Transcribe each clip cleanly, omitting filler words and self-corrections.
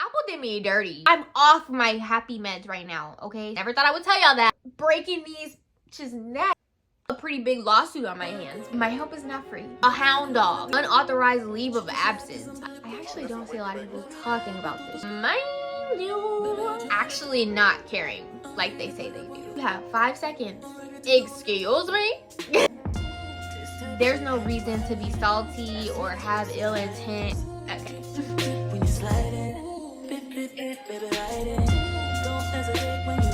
Apple did me dirty. I'm off my happy meds right now, okay? Never thought I would tell y'all that. Breaking these bitches' neck. A pretty big lawsuit on my hands. My help is not free. A hound dog. Unauthorized leave of absence. I actually don't see a lot of people talking about this. Mind you, actually not caring like they say they do. You have 5 seconds. Excuse me? There's no reason to be salty or have ill intent. Okay. When you slide in, baby, ride in. Don't hesitate when you,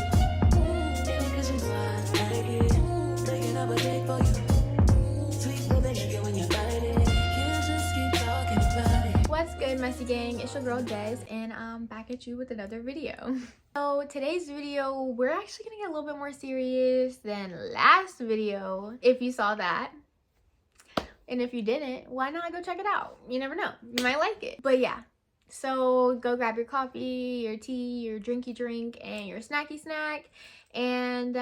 because you know I like it. Taking up a date for you. Sweet baby, nigga, when you bite it. Can't just keep talking about it. What's good, messy gang? It's your girl Des, and I'm back at you with another video. So today's video, we're actually gonna get a little bit more serious than last video, if you saw that. And if you didn't, why not go check it out? You never know, you might like it. But yeah, so go grab your coffee, your tea, your drinky drink, and your snacky snack, and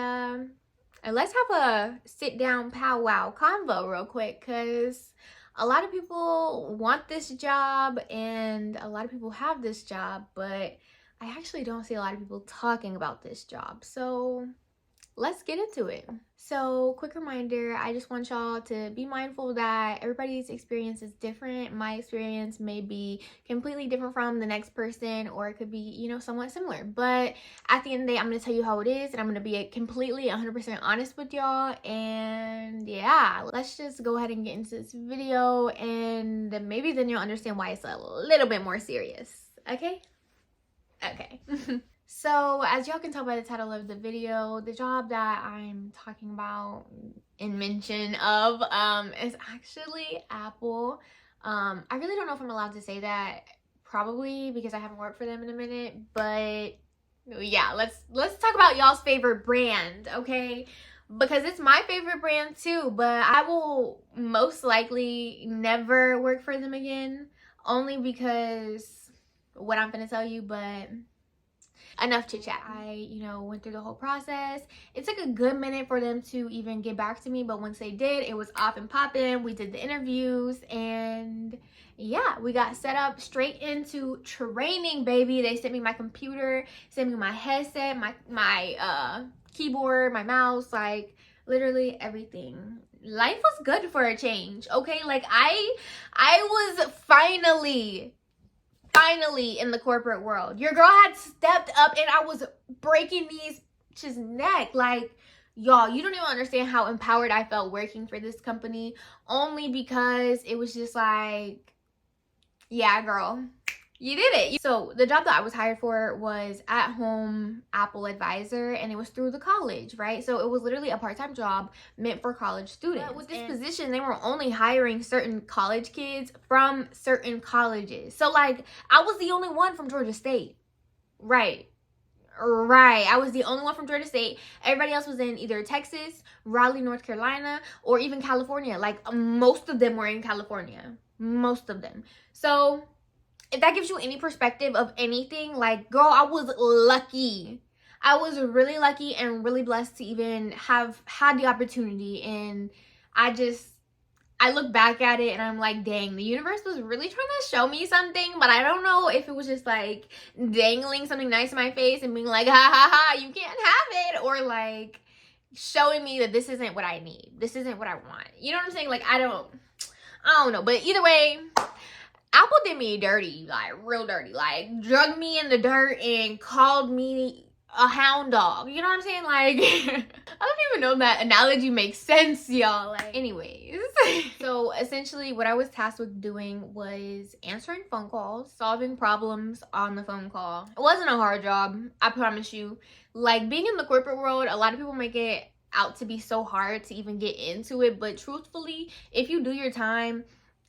let's have a sit down powwow convo real quick, because a lot of people want this job and a lot of people have this job, but I actually don't see a lot of people talking about this job. So let's get into it. So quick reminder, I just want y'all to be mindful that everybody's experience is different. My experience may be completely different from the next person, or it could be, you know, somewhat similar. But at the end of the day, I'm going to tell you how it is, and I'm going to be completely 100% honest with y'all. And yeah, let's just go ahead and get into this video, and maybe then you'll understand why it's a little bit more serious. Okay? Okay. So as y'all can tell by the title of the video, the job that I'm talking about in mention of is actually Apple. I really don't know if I'm allowed to say that, probably because I haven't worked for them in a minute, but yeah, let's talk about y'all's favorite brand, okay? Because it's my favorite brand too, but I will most likely never work for them again, only because what I'm gonna tell you. But enough chit chat. I, you know, went through the whole process. It took a good minute for them to even get back to me, but once they did, it was off and popping. We did the interviews, and yeah, we got set up straight into training, baby. They sent me my computer, sent me my headset, my keyboard, my mouse, like literally everything. Life was good for a change, okay? Like I was finally in the corporate world. Your girl had stepped up and I was breaking these bitches' neck. Like, y'all, you don't even understand how empowered I felt working for this company, only because it was just like, yeah, girl, you did it. So the job that I was hired for was at home Apple advisor, and it was through the college, right? So it was literally a part-time job meant for college students. But with this position, they were only hiring certain college kids from certain colleges. So like, I was the only one from Georgia State. Right. I was the only one from Georgia State. Everybody else was in either Texas, Raleigh, North Carolina, or even California. Like, most of them were in California. Most of them. So if that gives you any perspective of anything, like, girl, I was lucky. I was really lucky and really blessed to even have had the opportunity. And I look back at it and I'm like, dang, the universe was really trying to show me something, but I don't know if it was just like dangling something nice in my face and being like, ha ha ha, you can't have it, or like showing me that this isn't what I need. This isn't what I want. You know what I'm saying? Like, I don't know. But either way, Apple did me dirty, like real dirty, like drug me in the dirt and called me a hound dog. You know what I'm saying? Like, I don't even know if that analogy makes sense, y'all. Like, anyways, so essentially what I was tasked with doing was answering phone calls, solving problems on the phone call. It wasn't a hard job, I promise you. Like, being in the corporate world, a lot of people make it out to be so hard to even get into it, but truthfully, if you do your time,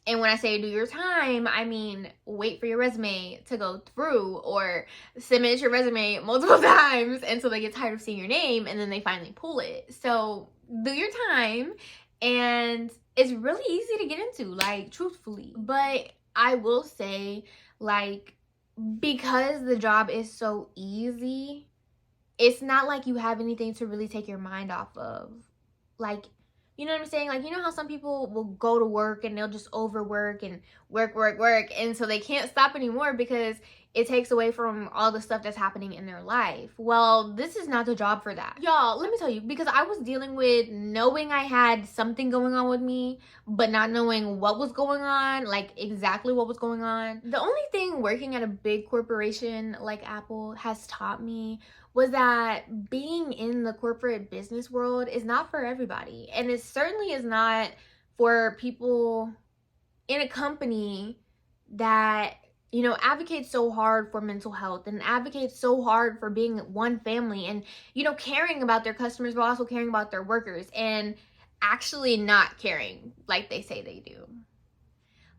and when I say do your time, I mean wait for your resume to go through, or submit your resume multiple times until they get tired of seeing your name and then they finally pull it. So do your time, and it's really easy to get into, like, truthfully. But I will say, like, because the job is so easy, it's not like you have anything to really take your mind off of. Like, you know what I'm saying? Like, you know how some people will go to work and they'll just overwork and work, and so they can't stop anymore because it takes away from all the stuff that's happening in their life. Well, this is not the job for that. Y'all, let me tell you, because I was dealing with knowing I had something going on with me, but not knowing what was going on, like exactly what was going on. The only thing working at a big corporation like Apple has taught me was that being in the corporate business world is not for everybody. And it certainly is not for people in a company that, you know, advocates so hard for mental health and advocates so hard for being one family and, you know, caring about their customers, but also caring about their workers and actually not caring like they say they do.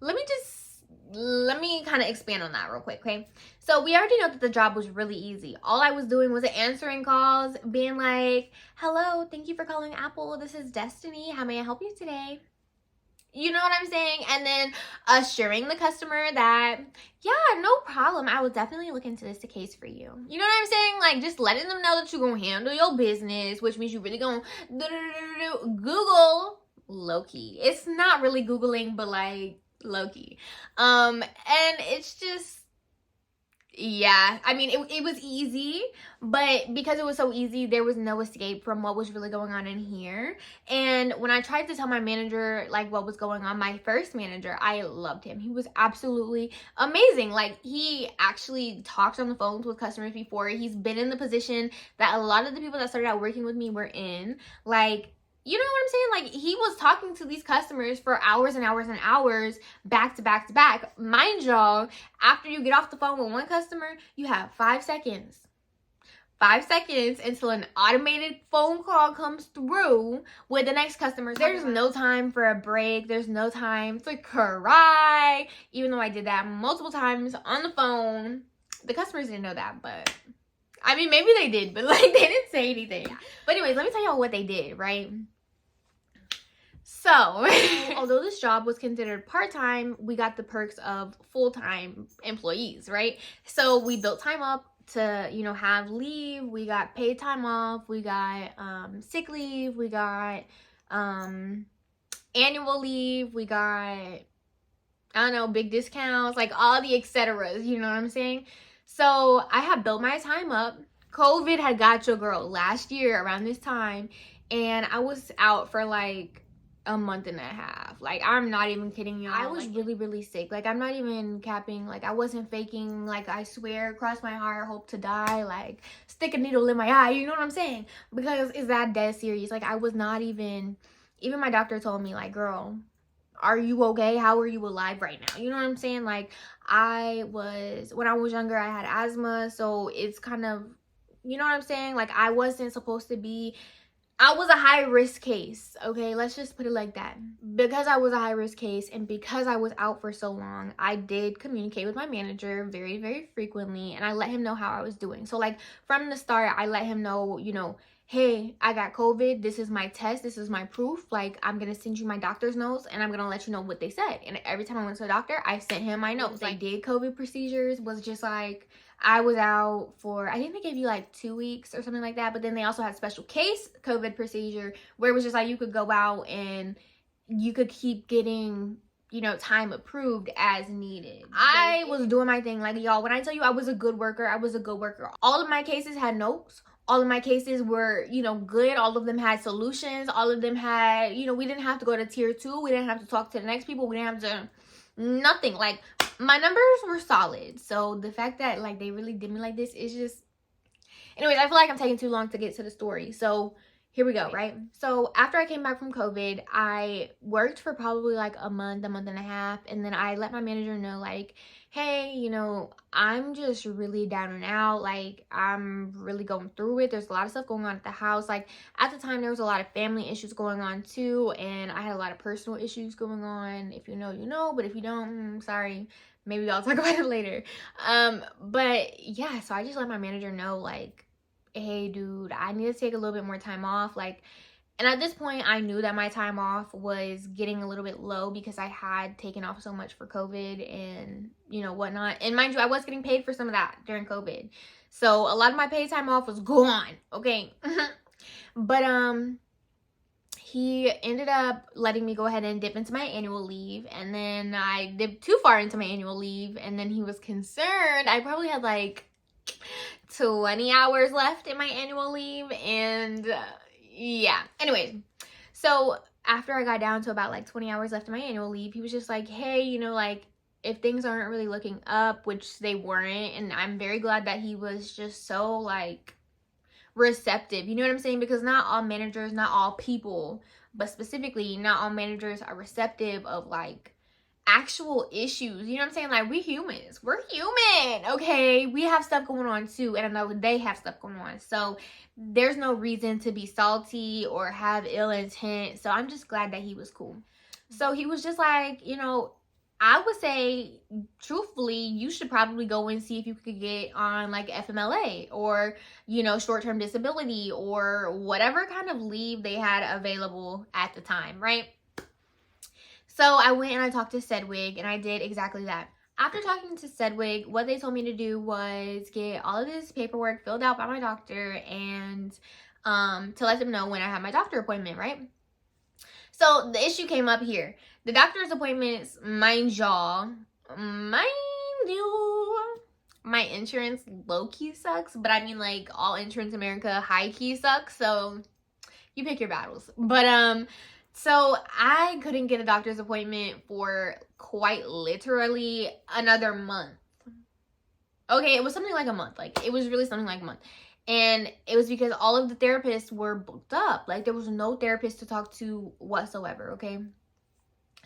Let me kind of expand on that real quick, okay? So we already know that the job was really easy. All I was doing was answering calls, being like, hello, thank you for calling Apple. This is Destiny. How may I help you today? You know what I'm saying? And then assuring the customer that, yeah, no problem, I will definitely look into this case for you. You know what I'm saying? Like, just letting them know that you're gonna handle your business, which means you're really gonna Google low-key. It's not really Googling, but like low-key. And it's just, yeah, I mean, it was easy, but because it was so easy, there was no escape from what was really going on in here. And when I tried to tell my manager like what was going on, my first manager, I loved him. He was absolutely amazing. Like, he actually talked on the phones with customers before. He's been in the position that a lot of the people that started out working with me were in. Like, you know what I'm saying? Like, he was talking to these customers for hours and hours and hours, back to back to back. Mind y'all, after you get off the phone with one customer, you have 5 seconds. 5 seconds until an automated phone call comes through with the next customer. There's no time for a break. There's no time to cry. Even though I did that multiple times on the phone. The customers didn't know that, but I mean, maybe they did, but like, they didn't say anything. But anyways, let me tell y'all what they did, right? So, although this job was considered part-time, we got the perks of full-time employees, right? So we built time up to, you know, have leave. We got paid time off. We got sick leave. We got annual leave. We got, I don't know, big discounts, like all the etceteras, you know what I'm saying? So I have built my time up. COVID had got your girl last year around this time, and I was out for like a month and a half. Like, I'm not even kidding y'all. I was really, really sick. Like, I'm not even capping. Like, I wasn't faking. Like, I swear, cross my heart, hope to die. Like, stick a needle in my eye. You know what I'm saying? Because it's that dead serious. Like, I was not even my doctor told me, like, girl, are you okay? How are you alive right now? You know what I'm saying? Like, when I was younger, I had asthma, so it's kind of, you know what I'm saying? Like, I wasn't supposed to be, I was a high risk case, okay? Let's just put it like that. Because I was a high risk case and because I was out for so long, I did communicate with my manager very, very frequently, and I let him know how I was doing. So like, from the start, I let him know, you know, hey, I got COVID. This is my test. This is my proof. Like, I'm going to send you my doctor's notes and I'm going to let you know what they said. And every time I went to the doctor, I sent him my notes. They did COVID procedures, was just like, I was out for, I think they gave you like 2 weeks or something like that. But then they also had special case COVID procedure where it was just like you could go out and you could keep getting, you know, time approved as needed. I was doing my thing. Like, y'all, when I tell you I was a good worker, I was a good worker. All of my cases had notes. All of my cases were, you know, good. All of them had solutions. All of them had, you know, we didn't have to go to tier 2. We didn't have to talk to the next people. We didn't have to, nothing. Like, my numbers were solid. So the fact that like they really did me like this is just, anyways, I feel like I'm taking too long to get to the story. So here we go, right? So after I came back from COVID, I worked for probably like a month and a half. And then I let my manager know, like, hey, you know, I'm just really down and out. Like, I'm really going through it. There's a lot of stuff going on at the house. Like, at the time, there was a lot of family issues going on too. And I had a lot of personal issues going on. If you know, you know. But if you don't, sorry. Maybe I'll talk about it later. But yeah, so I just let my manager know, like, hey, dude, I need to take a little bit more time off. Like, and at this point, I knew that my time off was getting a little bit low because I had taken off so much for COVID and, you know, whatnot. And mind you, I was getting paid for some of that during COVID. So a lot of my paid time off was gone, okay? But he ended up letting me go ahead and dip into my annual leave, and then I dipped too far into my annual leave, and then he was concerned. I probably had like 20 hours left in my annual leave, and yeah. Anyways, so after I got down to about like 20 hours left in my annual leave, he was just like, hey, you know, like, if things aren't really looking up, which they weren't, and I'm very glad that he was just so like receptive, you know what I'm saying? Because not all managers, not all people, but specifically not all managers are receptive of like actual issues, you know what I'm saying? Like, we're human, okay? We have stuff going on too, and I know they have stuff going on, so there's no reason to be salty or have ill intent. So I'm just glad that he was cool. So he was just like, you know, I would say, truthfully, you should probably go and see if you could get on like FMLA or, you know, short-term disability or whatever kind of leave they had available at the time, right? So I went and I talked to Sedgwick, and I did exactly that. After talking to Sedgwick, what they told me to do was get all of this paperwork filled out by my doctor and to let them know when I have my doctor appointment, right? So the issue came up here. The doctor's appointments, mind you, my insurance low-key sucks, but I mean, like, all insurance America high-key sucks, so you pick your battles. But so I couldn't get a doctor's appointment for quite literally another month. Okay, it was something like a month. Like, it was really something like a month. And it was because all of the therapists were booked up. Like, there was no therapist to talk to whatsoever, okay?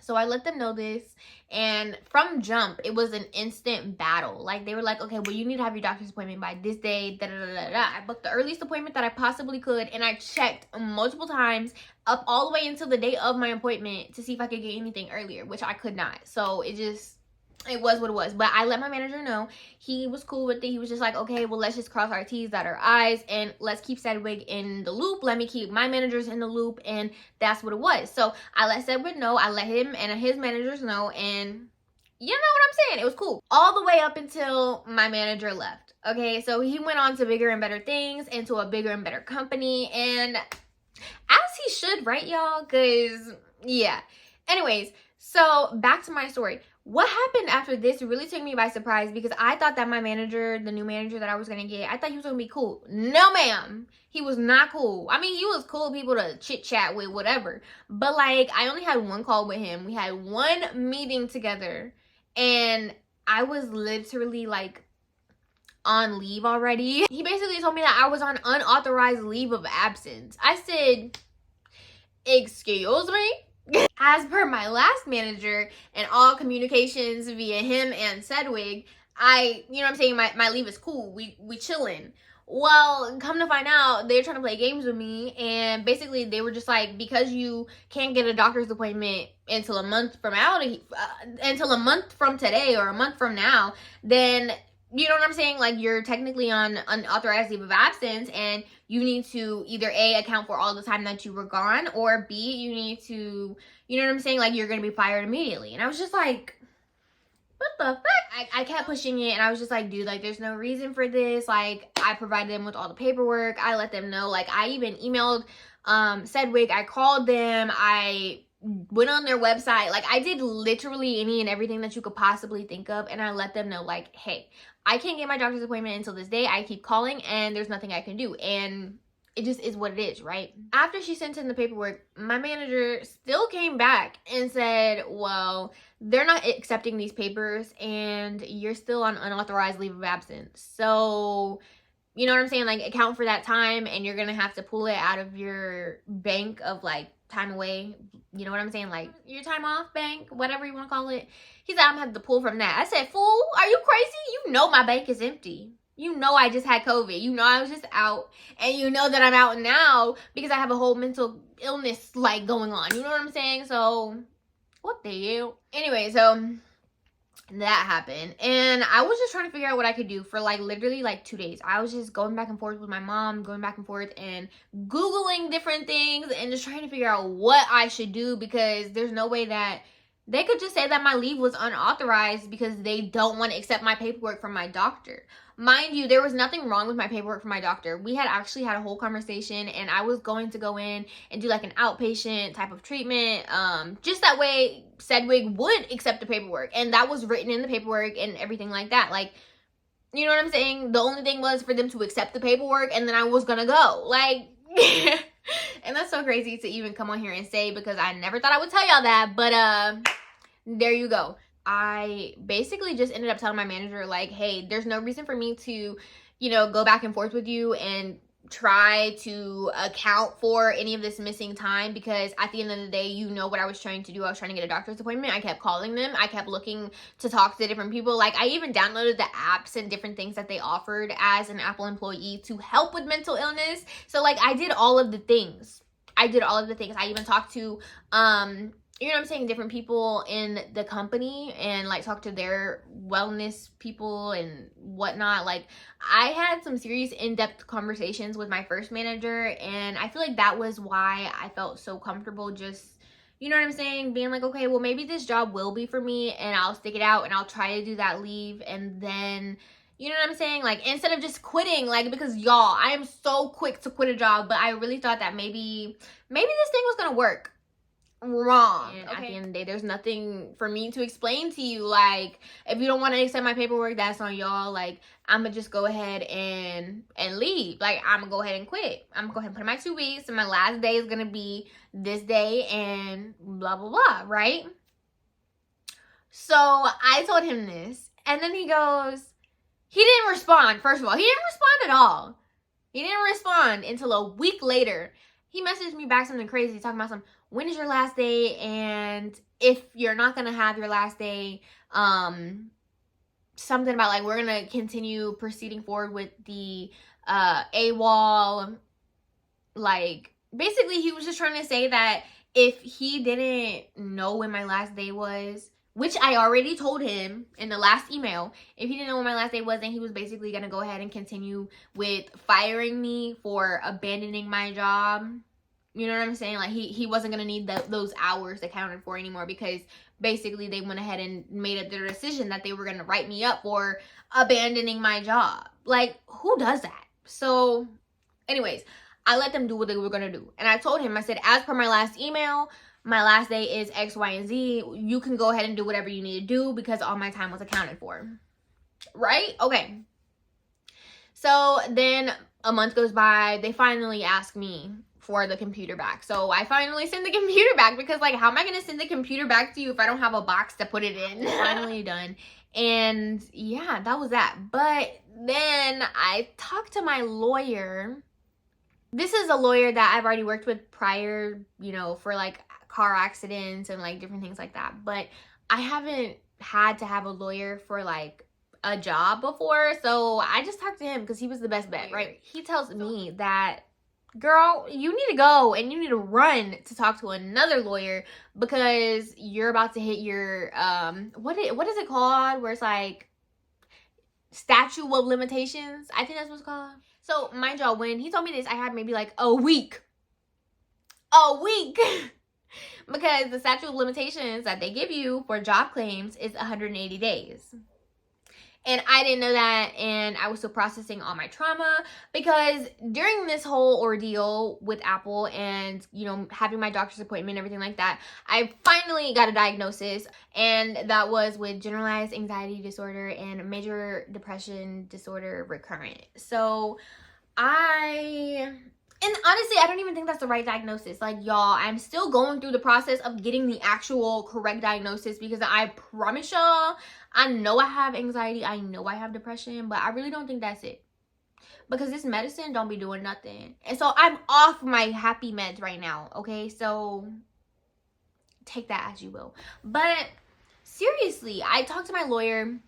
So I let them know this, and from jump, it was an instant battle. Like, they were like, okay, well, you need to have your doctor's appointment by this day, da-da-da-da-da. I booked the earliest appointment that I possibly could, and I checked multiple times up all the way until the day of my appointment to see if I could get anything earlier, which I could not. So it was what it was. But I let my manager know. He was cool with it. He was just like, okay, well, let's just cross our T's, dot our I's, and let's keep Sedgwick in the loop. Let me keep my managers in the loop, and that's what it was. So I let Sedgwick know. I let him and his managers know, and you know what I'm saying? It was cool. All the way up until my manager left. Okay, so he went on to bigger and better things, into a bigger and better company, and as he should, right, y'all? Because, yeah. Anyways, so back to my story. What happened after this really took me by surprise, because I thought that my manager, the new manager that I was going to get, I thought he was going to be cool. No, ma'am. He was not cool. I mean, he was cool people to chit-chat with, whatever. But, like, I only had one call with him. We had one meeting together. And I was literally, like, on leave already. He basically told me that I was on unauthorized leave of absence. I said, excuse me? As per my last manager and all communications via him and Sedgwick, you know what I'm saying, my leave is cool. We chilling. Well, come to find out, they're trying to play games with me, and basically they were just like, because you can't get a doctor's appointment until a month from until a month from today or a month from now, then you know what I'm saying, like, you're technically on unauthorized leave of absence, and you need to either A, account for all the time that you were gone, or B, you need to, you know what I'm saying, like, you're gonna be fired immediately. And I was just like, what the fuck? I kept pushing it, and I was just like, dude, like, there's no reason for this. Like, I provided them with all the paperwork. I let them know. Like, I even emailed Sedgwick. I called them. I went on their website. Like, I did literally any and everything that you could possibly think of, and I let them know, like, hey, I can't get my doctor's appointment until this day. I keep calling, and there's nothing I can do. And it just is what it is, right? After she sent in the paperwork, my manager still came back and said, well, they're not accepting these papers, and you're still on unauthorized leave of absence. So, you know what I'm saying? Like, account for that time, and you're gonna have to pull it out of your bank of, like, time away. You know what I'm saying? Like, your time off bank, whatever you want to call it. He said, I'm gonna have to pull from that. I said, fool, are you crazy? You know my bank is empty. You know I just had COVID. You know I was just out. And you know that I'm out now because I have a whole mental illness, like, going on. You know what I'm saying? So, what the hell? Anyway, so that happened. And I was just trying to figure out what I could do for, like, literally, like, 2 days. I was just going back and forth with my mom, going back and forth and Googling different things and just trying to figure out what I should do, because there's no way that They could just say that my leave was unauthorized because they don't want to accept my paperwork from my doctor. Mind you, there was nothing wrong with my paperwork from my doctor. We had actually had a whole conversation, and I was going to go in and do like an outpatient type of treatment. Just that way Sedwig would accept the paperwork. And that was written in the paperwork and everything like that. Like, you know what I'm saying? The only thing was for them to accept the paperwork, and then I was gonna go. Like, and that's so crazy to even come on here and say, because I never thought I would tell y'all that. But there you go. I basically just ended up telling my manager, like, hey, there's no reason for me to, you know, go back and forth with you and try to account for any of this missing time, because at the end of the day, you know what I was trying to do. I was trying to get a doctor's appointment. I kept calling them. I kept looking to talk to different people. Like, I even downloaded the apps and different things that they offered as an Apple employee to help with mental illness. So, like, I did all of the things. I even talked to you know what I'm saying, different people in the company, and like talk to their wellness people and whatnot. Like, I had some serious in-depth conversations with my first manager, and I feel like that was why I felt so comfortable just, you know what I'm saying, being like, okay, well, maybe this job will be for me, and I'll stick it out and I'll try to do that leave. And then, you know what I'm saying, like, instead of just quitting, like, because y'all, I am so quick to quit a job, but I really thought that maybe this thing was gonna work. Wrong. And at the end of the day, there's nothing for me to explain to you. Like, if you don't want to accept my paperwork, that's on y'all. Like, I'm gonna just go ahead and leave. Like, I'm gonna go ahead and quit. I'm gonna go ahead and put in my 2 weeks, and my last day is gonna be this day, and blah blah blah, right? So I told him this, and then he goes, he didn't respond. First of all, he didn't respond at all. He didn't respond until a week later. He messaged me back something crazy, talking about when is your last day, and if you're not gonna have your last day, something about like, we're gonna continue proceeding forward with the AWOL. Like, basically he was just trying to say that if he didn't know when my last day was, which I already told him in the last email, if he didn't know when my last day was, then he was basically gonna go ahead and continue with firing me for abandoning my job. You know what I'm saying? Like, he wasn't going to need those hours accounted for anymore, because basically they went ahead and made up their decision that they were going to write me up for abandoning my job. Like, who does that? So, anyways, I let them do what they were going to do. And I told him, I said, as per my last email, my last day is X, Y, and Z. You can go ahead and do whatever you need to do, because all my time was accounted for. Right? Okay. So then a month goes by. They finally ask me for the computer back. So I finally send the computer back, because like, how am I going to send the computer back to you if I don't have a box to put it in? Finally done. And yeah, that was that. But then I talked to my lawyer. This is a lawyer that I've already worked with prior, you know, for like car accidents and like different things like that. But I haven't had to have a lawyer for like a job before. So I just talked to him because he was the best bet, right? He tells me that, girl, you need to go and you need to run to talk to another lawyer, because you're about to hit your what is it called, where it's like statute of limitations. I think that's what it's called. So mind y'all, when he told me this, I had maybe like a week because the statute of limitations that they give you for job claims is 180 days. And I didn't know that, and I was still processing all my trauma, because during this whole ordeal with Apple and, you know, having my doctor's appointment and everything like that, I finally got a diagnosis, and that was with generalized anxiety disorder and major depression disorder recurrent. So and honestly, I don't even think that's the right diagnosis. Like, y'all, I'm still going through the process of getting the actual correct diagnosis, because I promise y'all, I know I have anxiety, I know I have depression, but I really don't think that's it. Because this medicine don't be doing nothing. And so I'm off my happy meds right now, okay? So take that as you will. But seriously, I talked to my lawyer.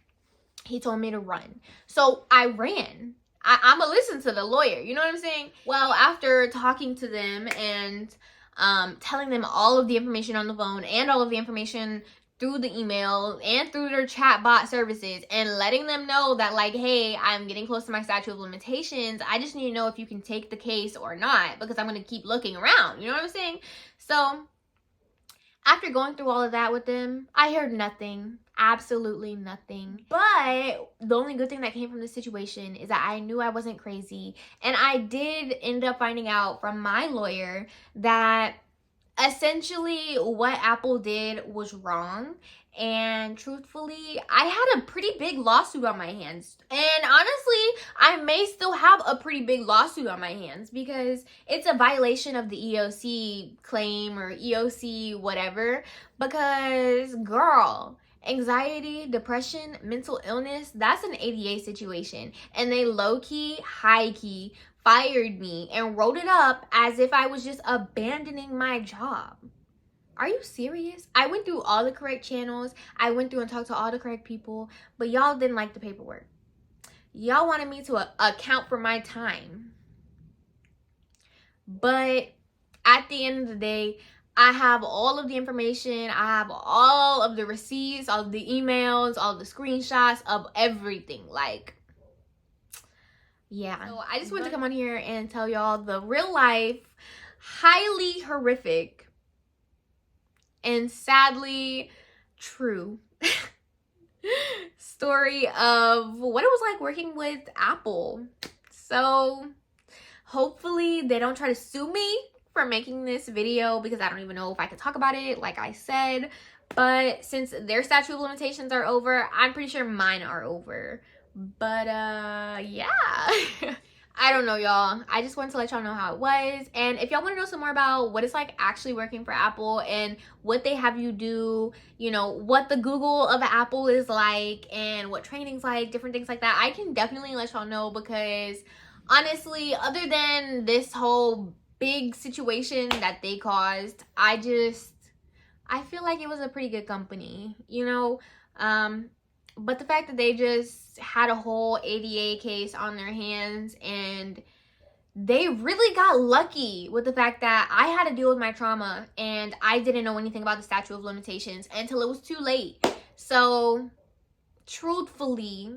He told me to run. So I ran. I'm gonna listen to the lawyer, you know what I'm saying? Well, after talking to them and telling them all of the information on the phone and all of the information through the email and through their chat bot services, and letting them know that, like, hey, I'm getting close to my statute of limitations. I just need to know if you can take the case or not, because I'm gonna keep looking around, you know what I'm saying? So After going through all of that with them, I heard nothing. Absolutely nothing. But the only good thing that came from this situation is that I knew I wasn't crazy. And I did end up finding out from my lawyer that essentially what Apple did was wrong. And truthfully, I had a pretty big lawsuit on my hands. And honestly, I may still have a pretty big lawsuit on my hands because it's a violation of the EOC claim or EOC whatever. Because, girl, anxiety, depression, mental illness, that's an ADA situation. And they low-key, high-key fired me and wrote it up as if I was just abandoning my job. Are you serious? I went through all the correct channels. I went through and talked to all the correct people, but y'all didn't like the paperwork. Y'all wanted me to account for my time. But at the end of the day, I have all of the information. I have all of the receipts, all of the emails, all of the screenshots of everything. Like, yeah. So I just wanted to come on here and tell y'all the real life, highly horrific, and sadly true story of what it was like working with Apple. So hopefully they don't try to sue me for making this video because I don't even know if I can talk about it, like I said. But since their statute of limitations are over, I'm pretty sure mine are over. But yeah. I don't know, y'all. I just wanted to let y'all know how it was. And if y'all want to know some more about what it's like actually working for Apple and what they have you do, you know, what the Google of Apple is like and what training's like, different things like that, I can definitely let y'all know because honestly, other than this whole big situation that they caused, I feel like it was a pretty good company, you know? But the fact that they just had a whole ADA case on their hands and they really got lucky with the fact that I had to deal with my trauma and I didn't know anything about the statute of limitations until it was too late. So, truthfully,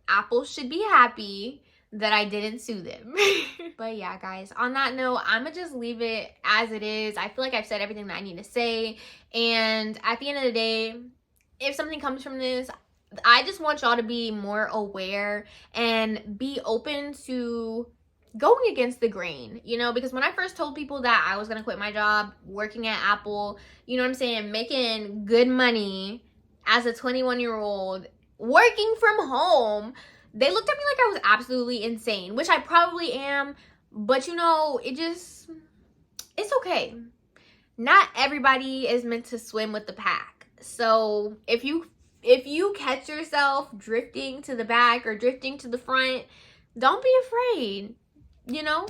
Apple should be happy that I didn't sue them. But yeah, guys, on that note, I'm gonna just leave it as it is. I feel like I've said everything that I need to say. And at the end of the day, if something comes from this, I just want y'all to be more aware and be open to going against the grain, you know, because when I first told people that I was going to quit my job working at Apple, you know what I'm saying, making good money as a 21-year-old, working from home, they looked at me like I was absolutely insane, which I probably am, but you know, it's okay. Not everybody is meant to swim with the pack. So if you catch yourself drifting to the back or drifting to the front, don't be afraid. You know,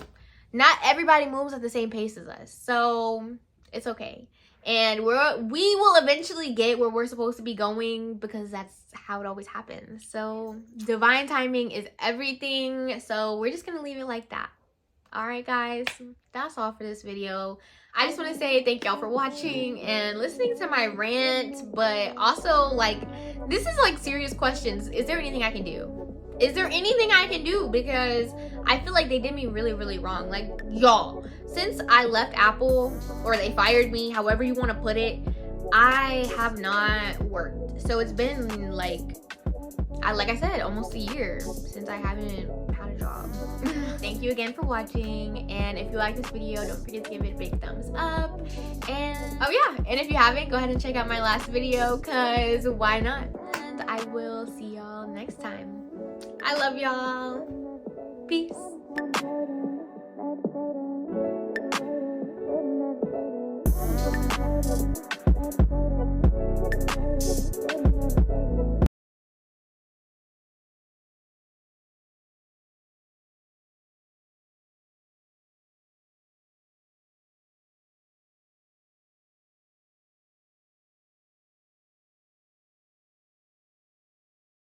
not everybody moves at the same pace as us, so it's okay. And we will eventually get where we're supposed to be going because that's how it always happens. So divine timing is everything. So we're just gonna leave it like that. All right, guys, that's all for this video. I just want to say thank y'all for watching and listening to my rant, but also, like, this is like serious questions. Is there anything I can do? Is there anything I can do? Because I feel like they did me really, really wrong. Like, y'all, since I left Apple, or they fired me, however you want to put it, I have not worked. So it's been like I said, almost a year since I haven't had a job. Thank you again for watching, and if you like this video, don't forget to give it a big thumbs up. And oh yeah, and if you haven't, go ahead and check out my last video, cause why not? And I will see y'all next time. I love y'all. Peace.